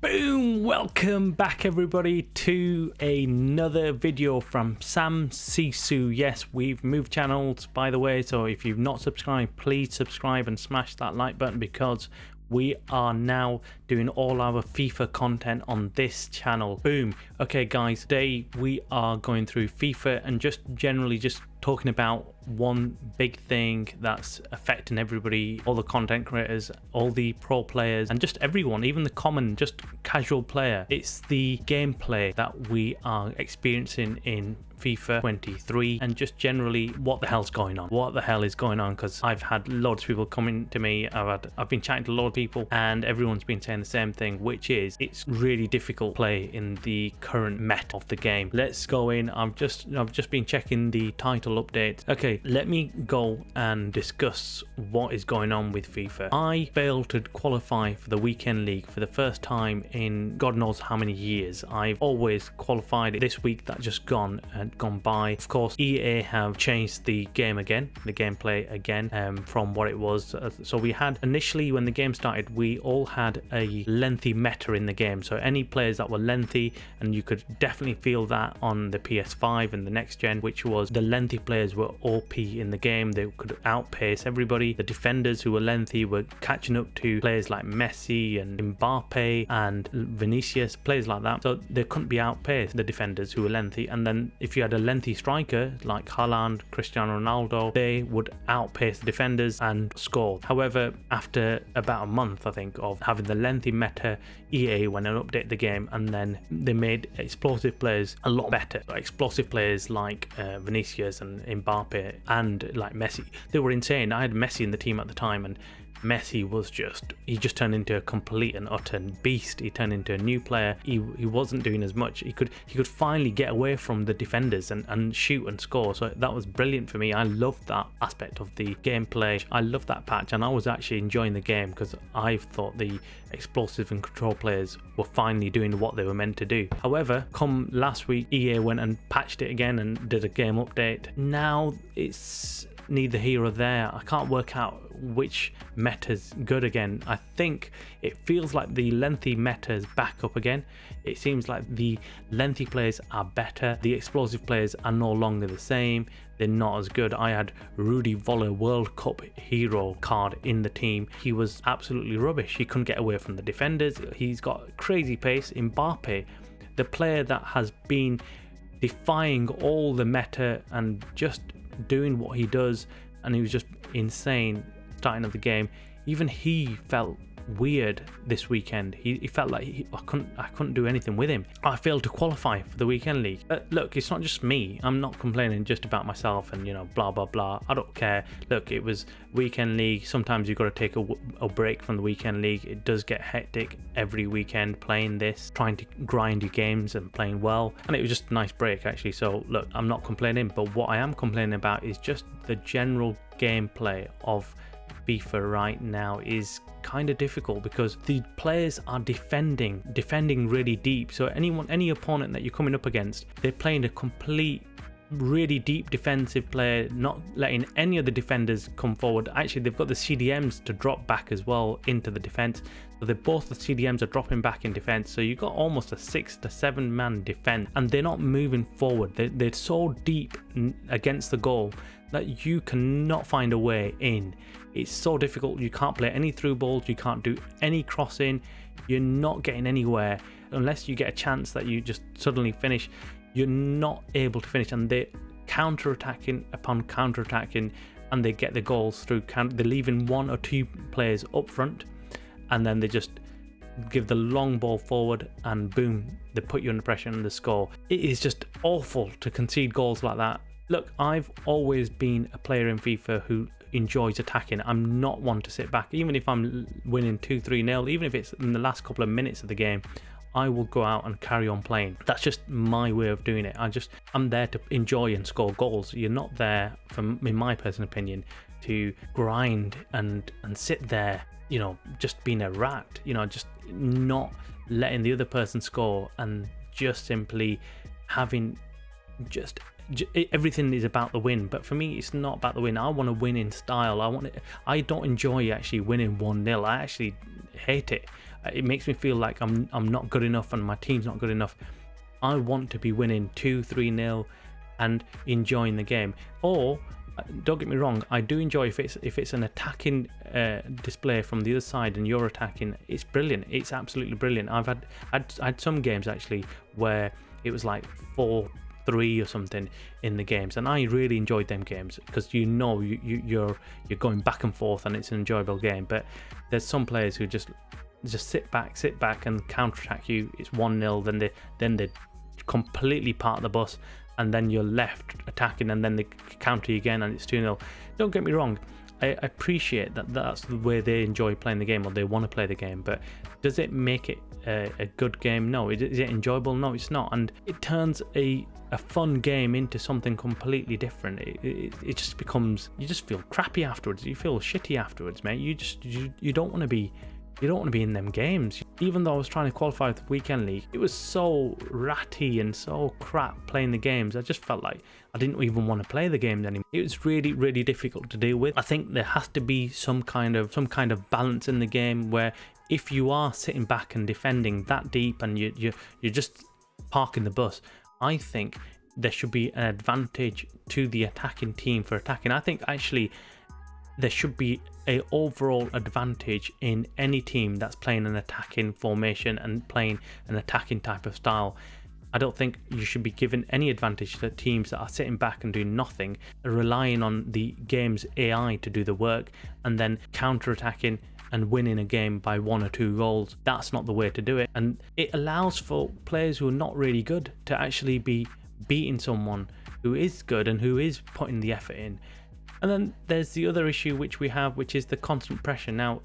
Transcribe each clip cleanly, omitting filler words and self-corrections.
Boom! Welcome back everybody to another video from Sam Sisu. Yes, we've moved channels by the way, so if you've not subscribed, please subscribe and smash that like button because we are now doing all our FIFA content on this channel. Boom. Okay guys, today we are going through FIFA and just generally just talking about one big thing that's affecting everybody, all the content creators, all the pro players, and just everyone, even the common, just casual player. It's the gameplay that we are experiencing in FIFA 23 and just generally what the hell's going on. What the hell is going on? Because I've had loads of people coming to me, I've been chatting to a lot of people and everyone's been saying the same thing, which is it's really difficult to play in the current meta of the game. Let's go in. I've just been checking the title updates. Okay, let me go and discuss what is going on with FIFA. I failed to qualify for the weekend league for the first time in God knows how many years. I've always qualified this week that just gone by. Of course, EA have changed the game again, the gameplay again, from what it was. So we had initially when the game started, we all had a lengthy meta in the game. So any players that were lengthy, and you could definitely feel that on the PS5 and the next gen, which was the lengthy players were OP in the game. They could outpace everybody. The defenders who were lengthy were catching up to players like Messi and Mbappe and Vinicius, players like that. So they couldn't be outpaced, the defenders who were lengthy. And then if you had a lengthy striker like Haaland, Cristiano Ronaldo, they would outpace the defenders and score. However, after about a month, I think, of having the lengthy meta, EA went and updated the game, and then they made explosive players a lot better. So explosive players like Vinicius and Mbappe and like Messi, they were insane. I had Messi in the team at the time, and Messi was he just turned into a complete and utter beast. He turned into a new player. He wasn't doing as much. He could finally get away from the defenders and shoot and score. So that was brilliant for me. I loved that aspect of the gameplay. I loved that patch, and I was actually enjoying the game because I thought the explosive and control players were finally doing what they were meant to do. However, come last week, EA went and patched it again and did a game update. Now it's neither here or there. I can't work out which meta's good again. I think it feels like the lengthy meta's back up again. It seems like the lengthy players are better. The explosive players are no longer the same. They're not as good. I had Rudy Voller World Cup hero card in the team. He was absolutely rubbish. He couldn't get away from the defenders. He's got crazy pace. Mbappe, the player that has been defying all the meta and just doing what he does, and he was just insane starting of the game. Even he felt weird this weekend. He felt like I couldn't do anything with him. I failed to qualify for the weekend league. Look, it's not just me. I'm not complaining just about myself and blah blah blah. I don't care. Look, it was weekend league. Sometimes you've got to take a break from the weekend league. It does get hectic every weekend playing this, trying to grind your games and playing well, and it was just a nice break actually. So look, I'm not complaining, but what I am complaining about is just the general gameplay of FIFA right now is kind of difficult because the players are defending really deep. So any opponent that you're coming up against, they're playing a complete really deep defensive player, not letting any of the defenders come forward. Actually, they've got the CDMs to drop back as well into the defense. So both the CDMs are dropping back in defense. So you've got almost a 6 to 7 man defense, and they're not moving forward. They're so deep against the goal that you cannot find a way in. It's so difficult. You can't play any through balls. You can't do any crossing. You're not getting anywhere unless you get a chance that you just suddenly finish. You're not able to finish, and they're counter-attacking upon counter-attacking, and they get the goals through they're leaving 1 or 2 players up front, and then they just give the long ball forward and boom, they put you under pressure and they score. It is just awful to concede goals like that. Look, I've always been a player in FIFA who enjoys attacking. I'm not one to sit back. Even if I'm winning 2-3-0, even if it's in the last couple of minutes of the game, I will go out and carry on playing. That's just my way of doing it. I'm there to enjoy and score goals. You're not there, in my personal opinion, to grind and sit there, just being a rat, just not letting the other person score and just simply having everything is about the win. But for me, it's not about the win. I want to win in style. I don't enjoy actually winning 1-0. I actually hate it. It makes me feel like I'm not good enough and my team's not good enough. I want to be winning 2-3-0 and enjoying the game. Or don't get me wrong, I do enjoy if it's an attacking display from the other side and you're attacking. It's brilliant. It's absolutely brilliant. I had some games actually where it was like 4-3 or something in the games, and I really enjoyed them games because you're going back and forth and it's an enjoyable game. But there's some players who just sit back and counterattack you. It's 1-0, then they completely park the bus, and then you're left attacking, and then they counter you again and it's 2-0. Don't get me wrong, I appreciate that that's the way they enjoy playing the game, or they want to play the game, but does it make it a good game? No. Is it enjoyable? No, it's not. And it turns a fun game into something completely different. It just becomes, you just feel crappy afterwards. You feel shitty afterwards, mate. You don't want to be in them games. Even though I was trying to qualify for the weekend league, it was so ratty and so crap playing the games. I just felt like I didn't even want to play the games anymore. It was really, really difficult to deal with. I think there has to be some kind of balance in the game where if you are sitting back and defending that deep and you're just parking the bus, I think there should be an advantage to the attacking team for attacking. I think actually there should be an overall advantage in any team that's playing an attacking formation and playing an attacking type of style. I don't think you should be given any advantage to teams that are sitting back and doing nothing, relying on the game's AI to do the work and then counter-attacking and winning a game by 1 or 2 goals. That's not the way to do it. And it allows for players who are not really good to actually be beating someone who is good and who is putting the effort in. And then there's the other issue which we have, which is the constant pressure. Now,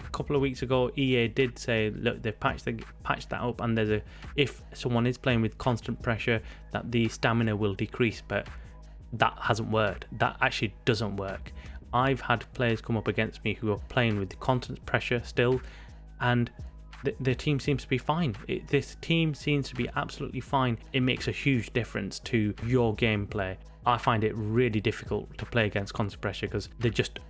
a couple of weeks ago, EA did say, look, they've patched that up, and if someone is playing with constant pressure, that the stamina will decrease, but that hasn't worked. That actually doesn't work. I've had players come up against me who are playing with constant pressure still, and the team seems to be fine. This team seems to be absolutely fine. It makes a huge difference to your gameplay. I find it really difficult to play against constant pressure because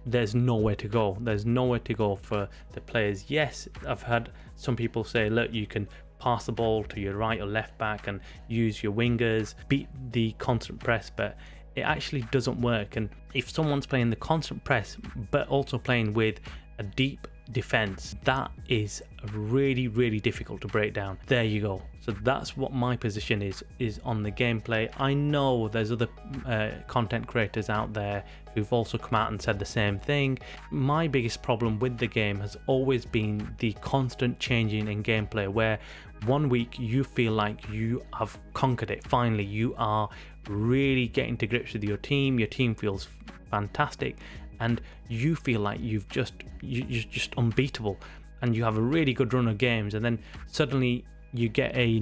there's nowhere to go. There's nowhere to go for the players. Yes, I've had some people say, look, you can pass the ball to your right or left back and use your wingers, beat the constant press, but it actually doesn't work. And if someone's playing the constant press but also playing with a deep defense, that is really, really difficult to break down. There you go. So that's what my position is on the gameplay. I know there's other content creators out there who've also come out and said the same thing. My biggest problem with the game has always been the constant changing in gameplay, where one week you feel like you have conquered it. Finally, you are really getting to grips with your team feels fantastic, and you feel like you're just unbeatable, and you have a really good run of games, and then suddenly you get a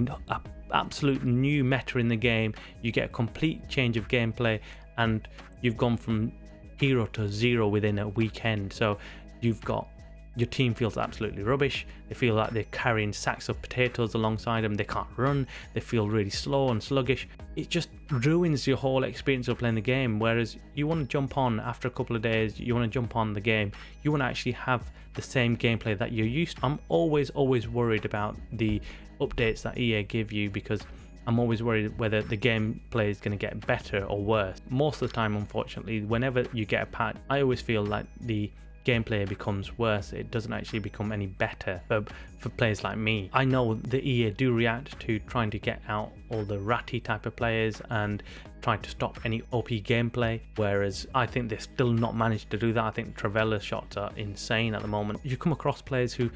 absolute new meta in the game. You get a complete change of gameplay, and you've gone from hero to zero within a weekend. So your team feels absolutely rubbish. They feel like they're carrying sacks of potatoes alongside them. They can't run. They feel really slow and sluggish. It just ruins your whole experience of playing the game. Whereas you want to jump on after a couple of days, you want to jump on the game. You want to actually have the same gameplay that you're used to. I'm always worried about the updates that EA give you, because I'm always worried whether the gameplay is going to get better or worse. Most of the time, unfortunately, whenever you get a patch, I always feel like the gameplay becomes worse. It doesn't actually become any better for players like me. I know the EA do react to trying to get out all the ratty type of players and trying to stop any OP gameplay, whereas I think they've still not managed to do that. I think Travella's shots are insane at the moment. You come across players who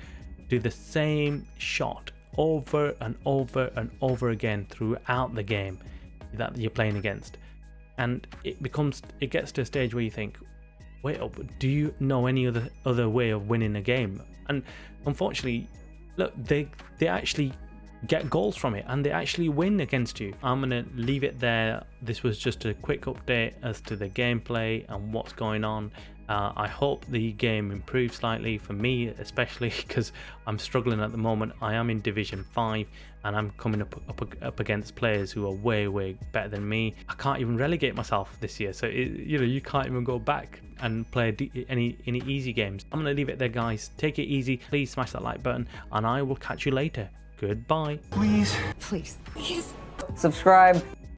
do the same shot over and over and over again throughout the game that you're playing against, and it gets to a stage where you think, wait up, do you know any other way of winning a game? And unfortunately, look, they actually get goals from it, and they actually win against you. I'm gonna leave it there. This was just a quick update as to the gameplay and what's going on. I hope the game improves slightly for me, especially because I'm struggling at the moment. I am in Division 5 and I'm coming up against players who are way better than me. I can't even relegate myself this year, so you can't even go back and play any easy games. I'm gonna leave it there, guys. Take it easy. Please smash that like button, and I will catch you later. Goodbye. Please Please. subscribe.